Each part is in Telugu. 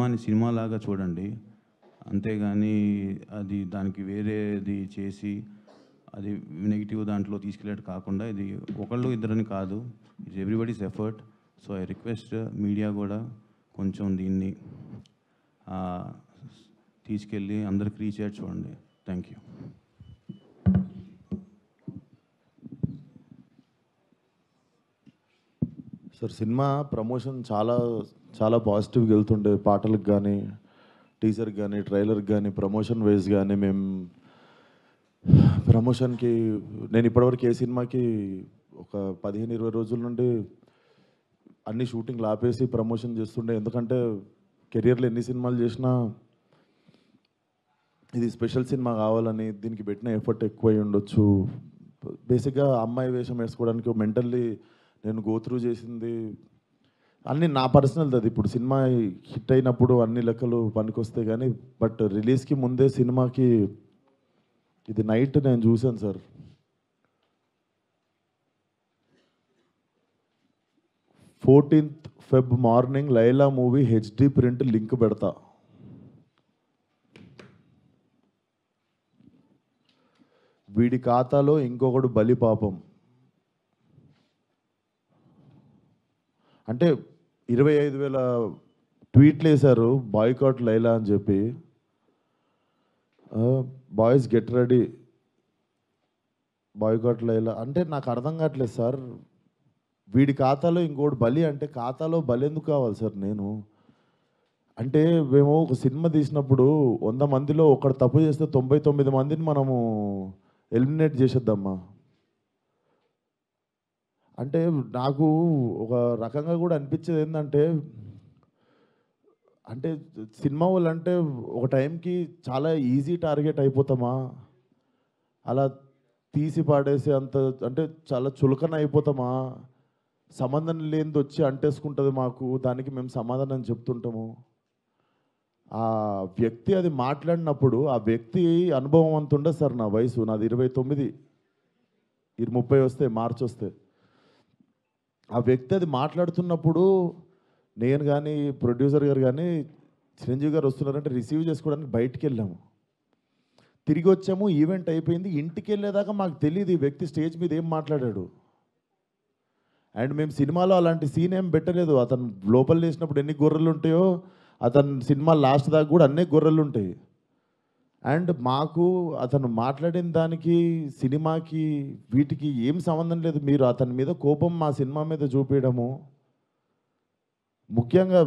సినిమాని సినిమాలాగా చూడండి, అంతేగాని అది దానికి వేరేది చేసి అది నెగిటివ్ దాంట్లో తీసుకెళ్ళేది కాకుండా, ఇది ఒకళ్ళు ఇద్దరని కాదు, it's everybody's effort. So I request media కూడా కొంచెం దీన్ని తీసుకెళ్ళి అందరికి రీచ్ అయ్యేది చూడండి. Thank you. Sir, cinema promotion చాలా చాలా పాజిటివ్గా వెళ్తుండే, పాటలకు కానీ, టీజర్కి కానీ, ట్రైలర్కి కానీ, ప్రమోషన్ వైజ్ కానీ. మేము ప్రమోషన్కి నేను ఇప్పటివరకు ఏ సినిమాకి ఒక 15-20 రోజుల నుండి అన్ని షూటింగ్లు ఆపేసి ప్రమోషన్ చేస్తుండే. ఎందుకంటే కెరియర్లో ఎన్ని సినిమాలు చేసినా ఇది స్పెషల్ సినిమా కావాలని దీనికి పెట్టిన ఎఫర్ట్ ఎక్కువై ఉండొచ్చు. బేసిక్గా అమ్మాయి వేషం వేసుకోవడానికి మెంటల్లీ నేను గోత్రూ చేసింది అన్నీ నా పర్సనల్. అది ఇప్పుడు సినిమా హిట్ అయినప్పుడు అన్ని లెక్కలు పనికొస్తాయి కానీ, బట్ రిలీజ్కి ముందే సినిమాకి ఇది నైట్ నేను చూశాను sir. 14th Feb morning Laila movie HD print link పెడతా. వీడి ఖాతాలో ఇంకొకడు బలి పాపం అంటే 25,000 ట్వీట్లు వేశారు బాయ్కాట్ లైలా అని చెప్పి. Boys get ready, boycott Laila అంటే నాకు అర్థం కావట్లేదు సార్. వీడి ఖాతాలో ఇంకోటి బలి అంటే ఖాతాలో బలి ఎందుకు కావాలి సార్? నేను అంటే మేము ఒక సినిమా తీసినప్పుడు 100 మందిలో ఒకడు తప్పు చేస్తే 99 మందిని మనము ఎలిమినేట్ చేసేద్దామా? అంటే నాకు ఒక రకంగా కూడా అనిపించేది ఏంటంటే, అంటే సినిమా వాళ్ళు అంటే ఒక టైంకి చాలా ఈజీ టార్గెట్ అయిపోతామా? అలా తీసి పాడేసి అంత అంటే చాలా చులకన అయిపోతామా? సంబంధం లేనిది వచ్చి అంటేసుకుంటుంది మాకు, దానికి మేము సమాధానం చెప్తుంటాము. ఆ వ్యక్తి అది మాట్లాడినప్పుడు ఆ వ్యక్తి అనుభవం అంత ఉండదు సార్. నా వయసు నాది 29, 30 వస్తే మార్చి వస్తే. ఆ వ్యక్తి అది మాట్లాడుతున్నప్పుడు నేను కానీ ప్రొడ్యూసర్ గారు కానీ చిరంజీవి గారు వస్తున్నారంటే రిసీవ్ చేసుకోవడానికి బయటికి వెళ్ళాము. తిరిగి వచ్చాము, ఈవెంట్ అయిపోయింది. ఇంటికి వెళ్ళేదాకా మాకు తెలియదు ఈ వ్యక్తి స్టేజ్ మీద ఏం మాట్లాడాడు. అండ్ మేము సినిమాలో అలాంటి సీన్ ఏం పెట్టలేదు. అతను లోపల వేసినప్పుడు ఎన్ని గొర్రెలు ఉంటాయో అతను సినిమా లాస్ట్ దాకా కూడా అన్నీ గొర్రెలు ఉంటాయి. అండ్ మాకు అతను మాట్లాడిన దానికి సినిమాకి వీటికి ఏం సంబంధం లేదు. మీరు అతని మీద కోపం మా సినిమా మీద చూపించడము. ముఖ్యంగా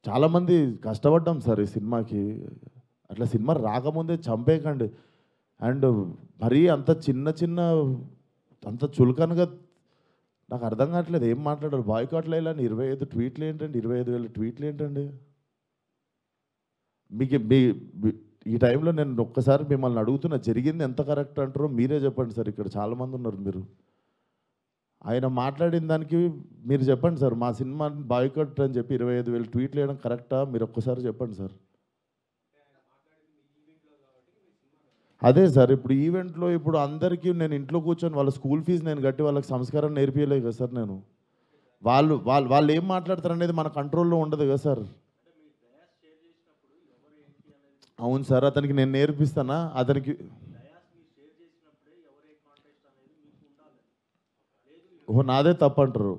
చాలామంది కష్టపడ్డాం సార్ ఈ సినిమాకి. అట్లా సినిమా రాకముందే చంపేయకండి. అండ్ మరీ అంత చిన్న అంత చులకనగా నాకు అర్థం కావట్లేదు ఏం మాట్లాడారు. బాయ్కాట్ లైలా 25 ట్వీట్లు ఏంటండి? 25,000 ట్వీట్లు ఏంటండి? మీకు ఈ టైంలో నేను ఒక్కసారి మిమ్మల్ని అడుగుతున్నా, జరిగింది ఎంత కరెక్ట్ అంటారో మీరే చెప్పండి సార్. ఇక్కడ చాలామంది ఉన్నారు. మీరు ఆయన మాట్లాడిన దానికి మీరు చెప్పండి సార్. మా సినిమా బాయ్కాట్ అని చెప్పి 25,000 ట్వీట్లు వేయడం కరెక్టా? మీరు ఒక్కసారి చెప్పండి సార్. అదే సార్, ఇప్పుడు ఈవెంట్లో ఇప్పుడు అందరికీ నేను ఇంట్లో కూర్చొని వాళ్ళ స్కూల్ ఫీజు నేను కట్టి వాళ్ళకి సంస్కారం నేర్పించలేదు కదా సార్. నేను వాళ్ళు ఏం మాట్లాడతారు అనేది మన కంట్రోల్లో ఉండదు కదా సార్. అవును సార్, అతనికి నేను నేర్పిస్తానా? అతనికి ఓ నాదే తప్పంటారు.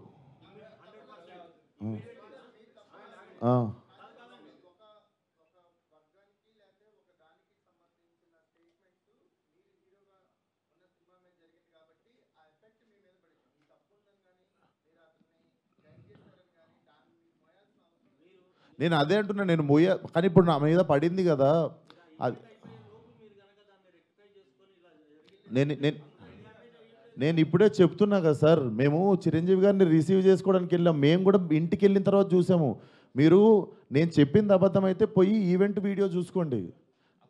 నేను అదే అంటున్నా, నేను కానీ ఇప్పుడు నా మీద పడింది కదా. అది నేను ఇప్పుడే చెప్తున్నా కదా సార్. మేము చిరంజీవి గారిని రిసీవ్ చేసుకోవడానికి వెళ్ళాం. మేము కూడా ఇంటికి వెళ్ళిన తర్వాత చూసాము. మీరు నేను చెప్పింది అబద్ధం అయితే పోయి ఈవెంట్ వీడియో చూసుకోండి.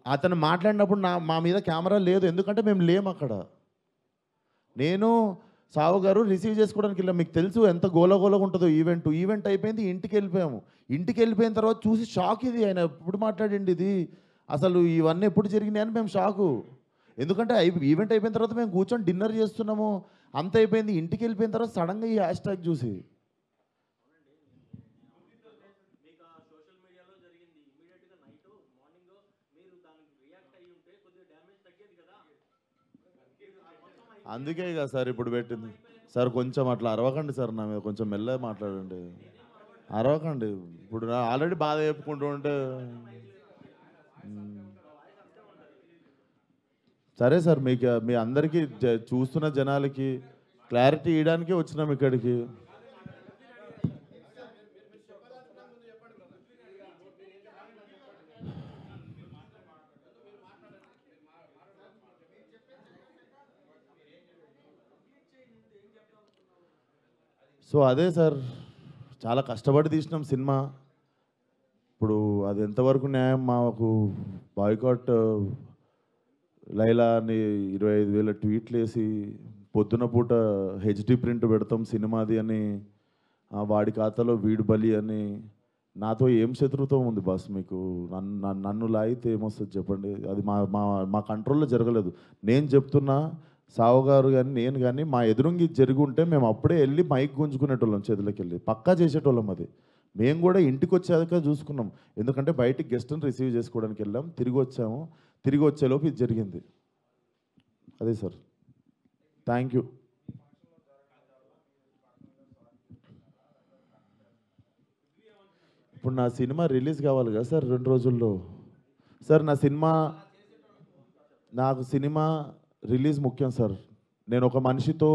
అతను మాట్లాడినప్పుడు మా మీద కెమెరా లేదు, ఎందుకంటే మేము లేము అక్కడ. నేను సావు గారు రిసీవ్ చేసుకోవడానికి వెళ్ళాం. మీకు తెలుసు ఎంత గోలగోలగా ఉంటుందో ఈవెంట్ అయిపోయింది, ఇంటికి వెళ్ళిపోయాము. ఇంటికి వెళ్ళిపోయిన తర్వాత చూసి షాక్. ఇది ఆయన ఎప్పుడు మాట్లాడండి, ఇది అసలు ఇవన్నీ ఎప్పుడు జరిగినాయని మేము షాకు. ఎందుకంటే ఈవెంట్ అయిపోయిన తర్వాత మేము కూర్చొని డిన్నర్ చేస్తున్నాము, అంత అయిపోయింది. ఇంటికి వెళ్ళిపోయిన తర్వాత సడన్గా ఈ హ్యాష్ ట్యాగ్ చూసి అందుకే కదా సార్ ఇప్పుడు పెట్టింది. సార్ కొంచెం అట్లా అరవకండి సార్, నా మీద కొంచెం మెల్లగా మాట్లాడండి. అరవకండి. ఇప్పుడు ఆల్రెడీ బాధ చెప్పుకుంటూ ఉంటే సరే సార్, మీకు మీ అందరికీ చూస్తున్న జనాలకి క్లారిటీ ఇవ్వడానికే వచ్చినాం ఇక్కడికి. సో అదే సార్, చాలా కష్టపడి తీసినాం సినిమా. ఇప్పుడు అది ఎంతవరకు న్యాయం? మాకు బాయ్కాట్ లైలా అని 25,000 ట్వీట్లు వేసి పొద్దున పూట హెచ్డి ప్రింట్ పెడతాం సినిమాది అని, వాడి ఖాతాలో వీడు బలి అని. నాతో ఏం శత్రుత్వం ఉంది బాస్ మీకు? నన్ను లాగితే ఏమొస్తుంది చెప్పండి? అది మా మా మా కంట్రోల్లో జరగలేదు. నేను చెప్తున్నా, సావు గారు కానీ నేను కానీ మా ఎదురుంగి జరిగి ఉంటే మేము అప్పుడే వెళ్ళి మైక్ గుంజుకునేటోళ్ళం, చేతులకి వెళ్ళి పక్కా చేసేటోళ్ళం. అది మేము కూడా ఇంటికి వచ్చాక చూసుకున్నాం, ఎందుకంటే బయటికి గెస్ట్ని రిసీవ్ చేసుకోవడానికి వెళ్ళాం, తిరిగి వచ్చాము. తిరిగి వచ్చేలోపు ఇది జరిగింది. అదే సార్, థ్యాంక్ యూ. ఇప్పుడు నా సినిమా రిలీజ్ కావాలి కదా సార్ 2 రోజుల్లో. సార్ నాకు సినిమా రిలీజ్ ముఖ్యం సార్. నేను ఒక మనిషితో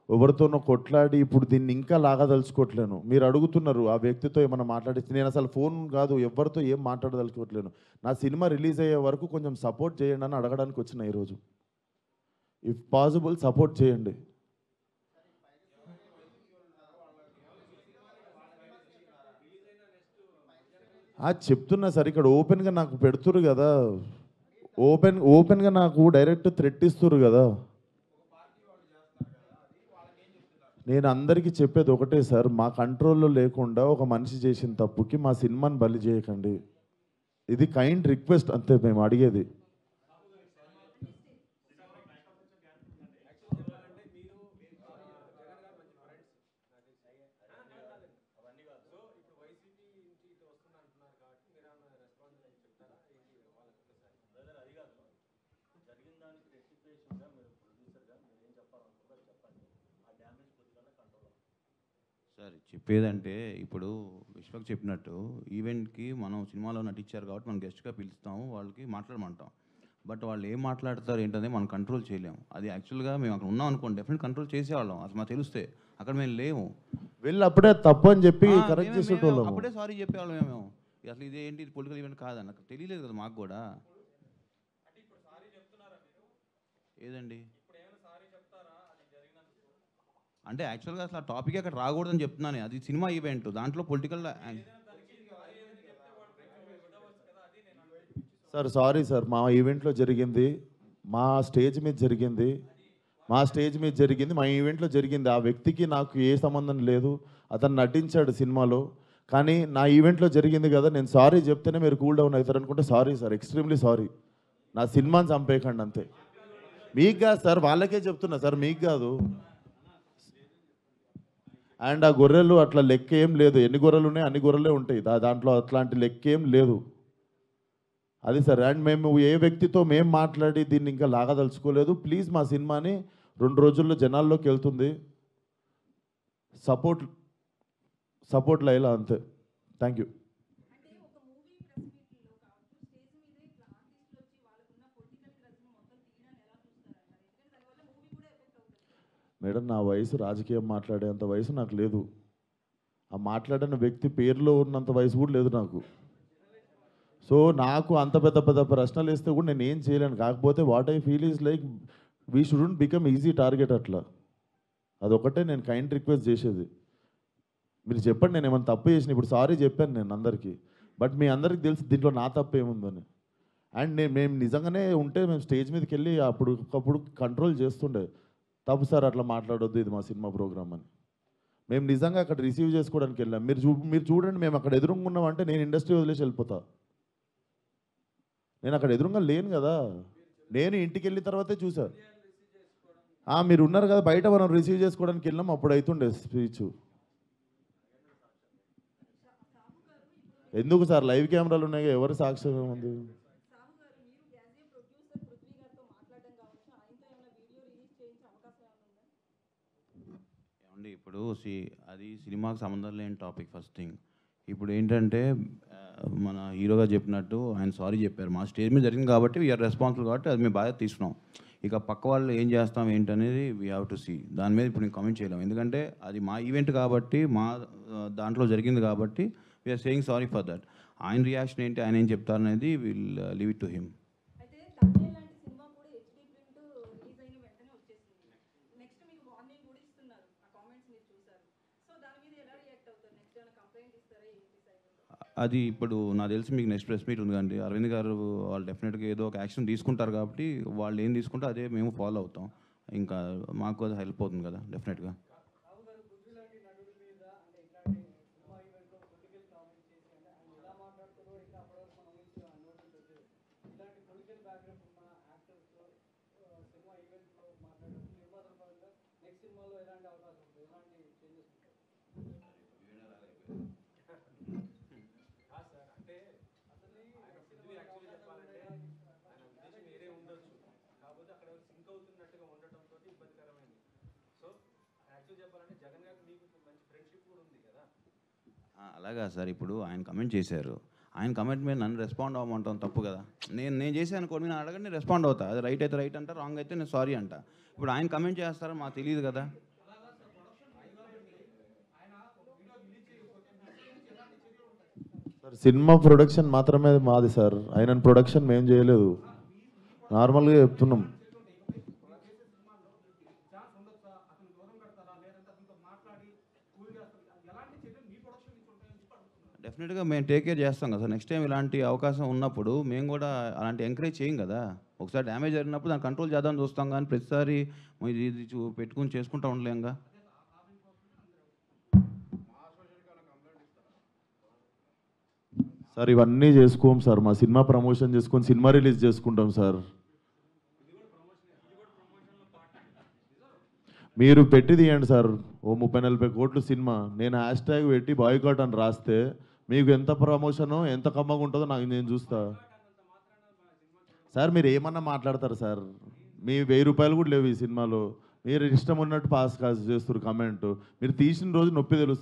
ఎవరితోనో కొట్లాడి ఇప్పుడు దీన్ని ఇంకా లాగదలుచుకోవట్లేను. మీరు అడుగుతున్నారు ఆ వ్యక్తితో ఏమైనా మాట్లాడిస్తే, నేను అసలు ఫోన్ కాదు ఎవరితో ఏం మాట్లాడదలుచుకోవట్లేను. నా సినిమా రిలీజ్ అయ్యే వరకు కొంచెం సపోర్ట్ చేయండి అని అడగడానికి వచ్చిన ఈరోజు. ఇఫ్ పాసిబుల్ సపోర్ట్ చేయండి. చెప్తున్నా సార్, ఇక్కడ ఓపెన్గా నాకు పెడుతురు కదా, ఓపెన్గా నాకు డైరెక్ట్ థ్రెట్ ఇస్తురు కదా. నేను అందరికీ చెప్పేది ఒకటే సార్, మా కంట్రోల్లో లేకుండా ఒక మనిషి చేసిన తప్పుకి మా సినిమాని బలి చేయకండి. ఇది కైండ్ రిక్వెస్ట్ అంతే మేము అడిగేది. సార్ చెప్పేదంటే, ఇప్పుడు విశ్వక్ చెప్పినట్టు ఈవెంట్కి మనం సినిమాలో నటించారు కాబట్టి మనం గెస్ట్గా పిలుస్తాము, వాళ్ళకి మాట్లాడమంటాం. బట్ వాళ్ళు ఏం మాట్లాడతారు ఏంటనే మనం కంట్రోల్ చేయలేము. అది యాక్చువల్గా మేము అక్కడ ఉన్నాం అనుకోండి, డెఫినెట్ కంట్రోల్ చేసేవాళ్ళం. అసలు మాకు తెలిస్తే అక్కడ మేము లేము. వెళ్ళి అప్పుడే తప్పు అని చెప్పి కరెక్ట్ చేసేటోళ్ళం. అప్పుడే సారీ చెప్పేవాళ్ళం మేము. అసలు ఇదేంటి, ఇది పొలిటికల్ ఈవెంట్ కాదని నాకు తెలియలేదు కదా మాకు కూడా. ఏదండి అంటే యాక్చువల్గా అసలు ఆ టాపిక్ అక్కడ రాకూడదని చెప్తున్నాను. అది సినిమా ఈవెంట్, దాంట్లో పొలిటికల్. సార్ సారీ సార్, మా ఈవెంట్లో జరిగింది, మా స్టేజ్ మీద జరిగింది, మా ఈవెంట్లో జరిగింది. ఆ వ్యక్తికి నాకు ఏ సంబంధం లేదు. అతను నటించాడు సినిమాలో, కానీ నా ఈవెంట్లో జరిగింది కదా, నేను సారీ చెప్తేనే మీరు కూల్ డౌన్ అవుతారు అనుకుంటే సారీ సార్, ఎక్స్ట్రీమ్లీ సారీ. నా సినిమాని చంపేయకండి అంతే. మీకు కాదు సార్, వాళ్ళకే చెప్తున్నా సార్, మీకు కాదు. అండ్ ఆ గొర్రెలు అట్లా లెక్క ఏం లేదు. ఎన్ని గొర్రెలు ఉన్నాయి అన్ని గొర్రెలే ఉంటాయి, దాంట్లో అట్లాంటి లెక్క ఏం లేదు. అది సార్. అండ్ మేము ఏ వ్యక్తితో మేము మాట్లాడి దీన్ని ఇంకా లాగదలుచుకోలేదు. ప్లీజ్ మా సినిమాని 2 రోజుల్లో జనాల్లోకి వెళ్తుంది. సపోర్ట్ లైలా అంతే. Thank you. మేడం, నా వయసు రాజకీయం మాట్లాడేంత వయసు నాకు లేదు. ఆ మాట్లాడిన వ్యక్తి పేరులో ఉన్నంత వయసు కూడా లేదు నాకు. సో నాకు అంత పెద్ద పెద్ద ప్రశ్నలు వేస్తే కూడా నేను ఏం చేయలేను. కాకపోతే what I feel is like we shouldn't become easy target అట్లా. అదొకటే నేను కైండ్ రిక్వెస్ట్ చేసేది. మీరు చెప్పండి నేను ఏమైనా తప్పు చేసిన. ఇప్పుడు సారీ చెప్పాను నేను అందరికీ, బట్ మీ అందరికీ తెలుసు దీంట్లో నా తప్పు ఏముందని. అండ్ మేము నిజంగానే ఉంటే మేము స్టేజ్ మీదకి వెళ్ళి అప్పుడు కంట్రోల్ చేస్తుండే, తప్పు సార్ అట్లా మాట్లాడొద్దు, ఇది మా సినిమా ప్రోగ్రామ్ అని. మేము నిజంగా అక్కడ రిసీవ్ చేసుకోవడానికి వెళ్ళాం. మీరు చూడండి, మేము అక్కడ ఎదురుగా ఉన్నామంటే నేను ఇండస్ట్రీ వదిలేసి వెళ్ళిపోతా. నేను అక్కడ ఎదురుగా లేను కదా, నేను ఇంటికి వెళ్ళిన తర్వాతే చూసా. మీరు ఉన్నారు కదా బయట, మనం రిసీవ్ చేసుకోవడానికి వెళ్ళాం, అప్పుడు అవుతుండే స్పీచ్. ఎందుకు సార్, లైవ్ కెమెరాలు ఉన్నాయి, ఎవరు సాక్ష్యం ఉంది? అండి ఇప్పుడు అది సినిమాకి సంబంధం లేని టాపిక్ ఫస్ట్ థింగ్. ఇప్పుడు ఏంటంటే మన హీరోగా చెప్పినట్టు ఆయన సారీ చెప్పారు. మా స్టేజ్ మీద జరిగింది కాబట్టి వీఆర్ రెస్పాన్సిబుల్ కాబట్టి అది మేము బాధ్యత తీసుకున్నాం. ఇక పక్క వాళ్ళు ఏం చేస్తాం ఏంటనేది వీ హ్యావ్ టు సీ. దాని మీద ఇప్పుడు నేను కామెంట్ చేయలేము. ఎందుకంటే అది మా ఈవెంట్ కాబట్టి మా దాంట్లో జరిగింది కాబట్టి we're saying sorry for that. ఆయన రియాక్షన్ ఏంటి, ఆయన ఏం చెప్తారనేది will leave it to him. అయితే తమిళ లాంటి సినిమా కూడా హెచ్డీ ప్రింట్ రిలీజ్ అయిన వెంటనే వచ్చేసింది. నెక్స్ట్ మీకు వార్నింగ్ కూడా ఇస్తున్నారు. ఆ కామెంట్స్ మీరు చూసారు. సో దాని మీద ఎలా రియాక్ట్ అవుతారు? నెక్స్ట్ ఏమైనా కంప్లైంట్ ఇస్తారా ఏంటి సైడ్? అది ఇప్పుడు నాకు తెలిసి మీకు నెక్స్ట్ ప్రెస్ మీట్ ఉంది కండి, అరవింద్ గారు వాళ్ళు డెఫినెట్గా ఏదో ఒక యాక్షన్ తీసుకుంటారు కాబట్టి వాళ్ళు ఏం తీసుకుంటే అదే మేము ఫాలో అవుతాం. ఇంకా మాకు అది హెల్ప్ అవుతుంది కదా డెఫినెట్గా. అలాగా సార్, ఇప్పుడు ఆయన కమెంట్ చేశారు. ఆయన కమెంట్ మీద నన్ను రెస్పాండ్ అవ్వమంటాం తప్పు కదా. నేను చేశాను అనుకోండి, నేను అడగండి రెస్పాండ్ అవుతా. అది రైట్ అయితే రైట్ అంట, రాంగ్ అయితే నేను సారీ అంట. ఇప్పుడు ఆయన కమెంట్ చేస్తారో మాకు తెలియదు కదా. సార్ సినిమా ప్రొడక్షన్ మాత్రమే మాది సార్, ఆయన ప్రొడక్షన్ మేము చేయలేదు, నార్మల్గా చెప్తున్నాం. డెఫినెట్గా మేము టేక్ కేర్ చేస్తాం కదా సార్. నెక్స్ట్ టైం ఇలాంటి అవకాశం ఉన్నప్పుడు మేము కూడా అలాంటి ఎంకరేజ్ చేయం కదా. ఒకసారి డ్యామేజ్ జరిగినప్పుడు దాన్ని కంట్రోల్ చేద్దామని చూస్తాం, కానీ ప్రతిసారి ఇది పెట్టుకుని చేసుకుంటూ ఉండలేంగా. సార్ ఇవన్నీ చేసుకోం సార్, మా సినిమా ప్రమోషన్ చేసుకొని సినిమా రిలీజ్ చేసుకుంటాం సార్. మీరు పెట్టి తీయండి సార్, ఓ 30-40 కోట్లు సినిమా, నేను హ్యాష్ ట్యాగ్ పెట్టి బాయ్కాట్ అని రాస్తే మీకు ఎంత ప్రమోషనో ఎంత కమ్మగా ఉంటుందో నేను చూస్తా సార్. మీరు ఏమన్నా మాట్లాడతారు సార్, మీ 1000 రూపాయలు కూడా లేవు ఈ సినిమాలో, మీరు ఇష్టం ఉన్నట్టు పాస్ చేస్తారు కమెంట్. మీరు తీసిన రోజు నొప్పి తెలుస్తుంది.